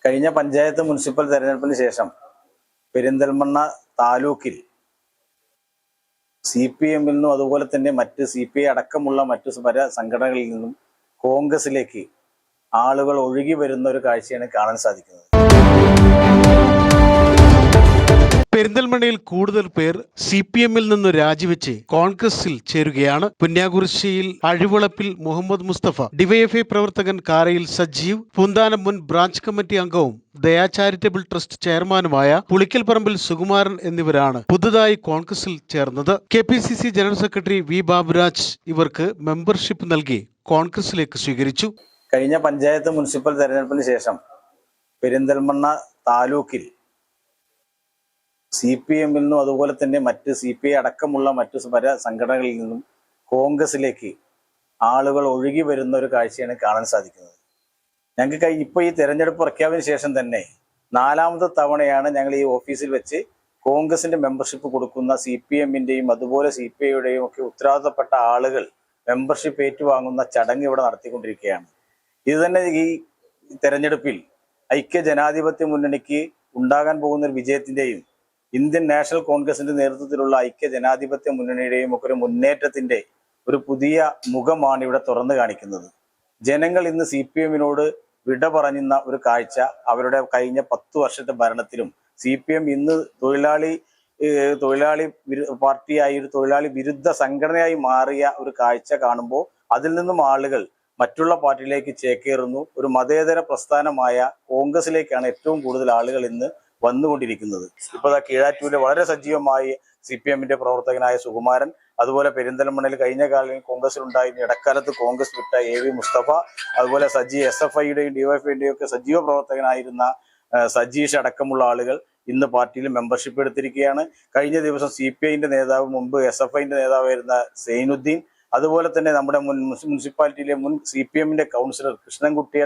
കഴിഞ്ഞ പഞ്ചായത്ത് മുനിസിപ്പൽ തെരഞ്ഞെടുപ്പിന് ശേഷം പെരിന്തൽമണ്ണ താലൂക്കിൽ CPM-ൽ നിന്നും അതുപോലെ തന്നെ മറ്റ് CPI അടക്കമുള്ള മറ്റു പല സംഘടനകളിൽ നിന്നും കോൺഗ്രസിലേക്ക് ആളുകൾ ഒഴുകി വരുന്ന ഒരു കാഴ്ചയാണ് കാണാൻ സാധിക്കുന്നത്. പെരിന്തൽമണ്ണയിൽ കൂടുതൽ പേർ CPM-ൽ നിന്ന് രാജിവെച്ച് കോൺഗ്രസിൽ ചേരുകയാണ്. പുന്യാകുറിശ്ശിയിൽ അഴിവളപ്പിൽ മുഹമ്മദ് മുസ്തഫ, ഡിവൈഎഫ്ഐ പ്രവർത്തകൻ കാരയിൽ സജീവ്, പൂന്താനം മുൻ ബ്രാഞ്ച് കമ്മിറ്റി അംഗവും ദയാ ചാരിറ്റബിൾ ട്രസ്റ്റ് ചെയർമാനുമായ പുളിക്കൽപ്പറമ്പിൽ സുകുമാരൻ എന്നിവരാണ് പുതുതായി കോൺഗ്രസിൽ ചേർന്നത്. KPCC general secretary V Baburaj ഇവർക്ക് മെമ്പർഷിപ്പ് നൽകി കോൺഗ്രസിലേക്ക് സ്വീകരിച്ചു. കഴിഞ്ഞ പഞ്ചായത്ത് മുനിസിപ്പൽ തെരഞ്ഞെടുപ്പിന് ശേഷം പെരിന്തൽമണ്ണ താലൂക്കിൽ CPM-ൽ നിന്നും അതുപോലെ തന്നെ മറ്റ് CPI അടക്കമുള്ള മറ്റു പല സംഘടനകളിൽ നിന്നും കോൺഗ്രസിലേക്ക് ആളുകൾ ഒഴുകി വരുന്ന ഒരു കാഴ്ചയാണ് കാണാൻ സാധിക്കുന്നത്. ഞങ്ങൾക്ക് ഇപ്പോൾ ഈ തെരഞ്ഞെടുപ്പ് പ്രഖ്യാപന ശേഷം തന്നെ 4ാമത്തെ തവണയാണ് ഞങ്ങൾ ഈ ഓഫീസിൽ വെച്ച് കോൺഗ്രസിന്റെ മെമ്പർഷിപ്പ് കൊടുക്കുന്ന CPM-ന്റെയും അതുപോലെ CPI-യുടെയും ഒക്കെ ഉത്തരവാദിത്തപ്പെട്ട ആളുകൾ മെമ്പർഷിപ്പ് ഏറ്റുവാങ്ങുന്ന ചടങ്ങ് ഇവിടെ നടത്തിക്കൊണ്ടിരിക്കുകയാണ്. ഇത് തന്നെ ഈ തെരഞ്ഞെടുപ്പിൽ ഐക്യ ജനാധിപത്യ മുന്നണിക്ക് ഉണ്ടാകാൻ പോകുന്ന ഒരു വിജയത്തിന്റെയും ഇന്ത്യൻ നാഷണൽ കോൺഗ്രസിന്റെ നേതൃത്വത്തിലുള്ള ഐക്യ ജനാധിപത്യ മുന്നണിയുടെയും ഒക്കെ ഒരു മുന്നേറ്റത്തിന്റെ ഒരു പുതിയ മുഖമാണ് ഇവിടെ തുറന്നു കാണിക്കുന്നത്. ജനങ്ങൾ ഇന്ന് CPM-നോട് വിട പറയുന്ന ഒരു കാഴ്ച അവരുടെ കഴിഞ്ഞ 10 വർഷത്തെ ഭരണത്തിലും CPM ഇന്ന് തൊഴിലാളി പാർട്ടിയായി ഒരു തൊഴിലാളി വിരുദ്ധ സംഘടനയായി മാറിയ ഒരു കാഴ്ച കാണുമ്പോൾ അതിൽ നിന്നും ആളുകൾ മറ്റുള്ള പാർട്ടിയിലേക്ക് ചേക്കേറുന്നു. ഒരു മതേതര പ്രസ്ഥാനമായ കോൺഗ്രസിലേക്കാണ് ഏറ്റവും കൂടുതൽ ആളുകൾ ഇന്ന് വന്നുകൊണ്ടിരിക്കുന്നത്. ഇപ്പോൾ കീഴാറ്റൂരിൽ വളരെ സജീവമായി CPM-ന്റെ പ്രവർത്തകനായ സുകുമാരൻ, അതുപോലെ പെരിന്തൽമണ്ണയിൽ കഴിഞ്ഞ കാലങ്ങളിൽ കോൺഗ്രസിൽ ഉണ്ടായിരുന്ന ഇടക്കാലത്ത് കോൺഗ്രസ് വിട്ട AV മുസ്തഫ, അതുപോലെ SFI-യുടെയും DYFI-യുടെയും ഒക്കെ സജീവ പ്രവർത്തകനായിരുന്ന സജീഷ് അടക്കമുള്ള ആളുകൾ ഇന്ന് പാർട്ടിയിൽ മെമ്പർഷിപ്പ് എടുത്തിരിക്കുകയാണ്. കഴിഞ്ഞ ദിവസം CPI-ന്റെ നേതാവ്, മുമ്പ് SFI-ന്റെ നേതാവായിരുന്ന സൈനുദ്ദീൻ, അതുപോലെ തന്നെ നമ്മുടെ മുനിസിപ്പാലിറ്റിയിലെ മുൻ CPM-ന്റെ കൗൺസിലർ കൃഷ്ണൻകുട്ടി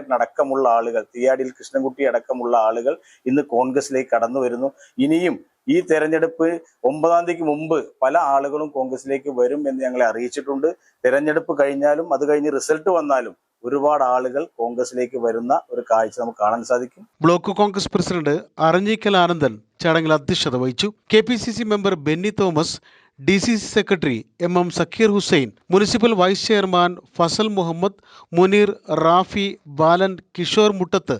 ആളുകൾ, തീയാടിയിൽ കൃഷ്ണൻകുട്ടി അടക്കമുള്ള ആളുകൾ ഇന്ന് കോൺഗ്രസിലേക്ക് കടന്നു വരുന്നു. ഇനിയും ഈ തെരഞ്ഞെടുപ്പ് 9-ാം തീയതിക്ക് മുമ്പ് പല ആളുകളും കോൺഗ്രസിലേക്ക് വരും എന്ന് ഞങ്ങളെ അറിയിച്ചിട്ടുണ്ട്. തെരഞ്ഞെടുപ്പ് കഴിഞ്ഞാലും അത് കഴിഞ്ഞ് റിസൾട്ട് വന്നാലും ഒരുപാട് ആളുകൾ കോൺഗ്രസിലേക്ക് വരുന്ന ഒരു കാഴ്ച നമുക്ക് കാണാൻ സാധിക്കും. ബ്ലോക്ക് കോൺഗ്രസ് പ്രസിഡന്റ് അറഞ്ഞിക്കൽ ആനന്ദൻ ചടങ്ങിൽ അധ്യക്ഷത വഹിച്ചു. KPCC member Benny Thomas, DCC secretary MM Zakir Hussain, municipal vice chairman Fazal Muhammad, Muneer, Rafi, Balan, Kishore Muttath,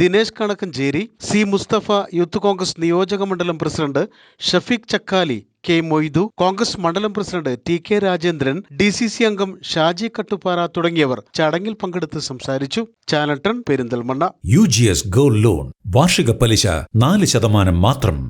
Dinesh Kanakkancheri, C Musthafa, youth Congress നിയോജക മണ്ഡലം പ്രസിഡന്റ് ഷഫീഖ് ചക്കാലി, K മൊയ്തു, കോൺഗ്രസ് മണ്ഡലം പ്രസിഡന്റ് TK രാജേന്ദ്രൻ, DCC അംഗം ഷാജി കട്ടുപാറ തുടങ്ങിയവർ ചടങ്ങിൽ പങ്കെടുത്ത് സംസാരിച്ചു. Channel 10 Perinthalmanna. UGS gold loan വാർഷിക പലിശ 4% മാത്രം.